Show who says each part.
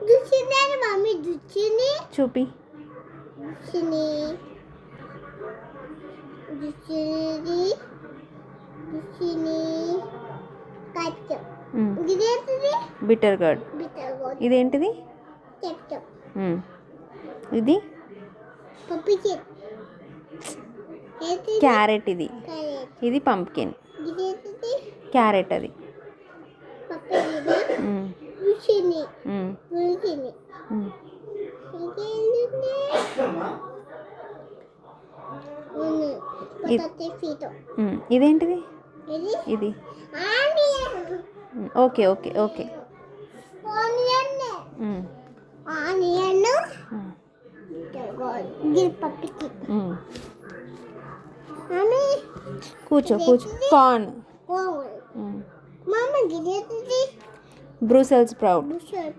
Speaker 1: దుచ్చిని mummy దుచ్చిని
Speaker 2: చూపి.
Speaker 1: దుచ్చిని దుచ్చిని zucchini కట్టు. ఇదేంటిది?
Speaker 2: Bitter gourd. ఇదేంటిది?
Speaker 1: చెట్టు.
Speaker 2: ఇది
Speaker 1: పప్పికి
Speaker 2: క్యారెట్. ఇది పంప్కిన్.
Speaker 1: ఇదేంటిది?
Speaker 2: క్యారెట్ అది.
Speaker 1: పప్పికి దుచ్చిని దుచ్చిని ఇంకేంటిది? పొటాటో ఫీటో.
Speaker 2: ఇదేంటిది?
Speaker 1: ఇది
Speaker 2: ఇది
Speaker 1: onion.
Speaker 2: Okay okay okay.
Speaker 1: Onion onion గిల్ పప్పికి. మమ్మీ
Speaker 2: కూర్చో కూర్చో. కార్న్.
Speaker 1: మమ్మీ గిదేంటిది?
Speaker 2: Brussels sprout.
Speaker 1: బుషర్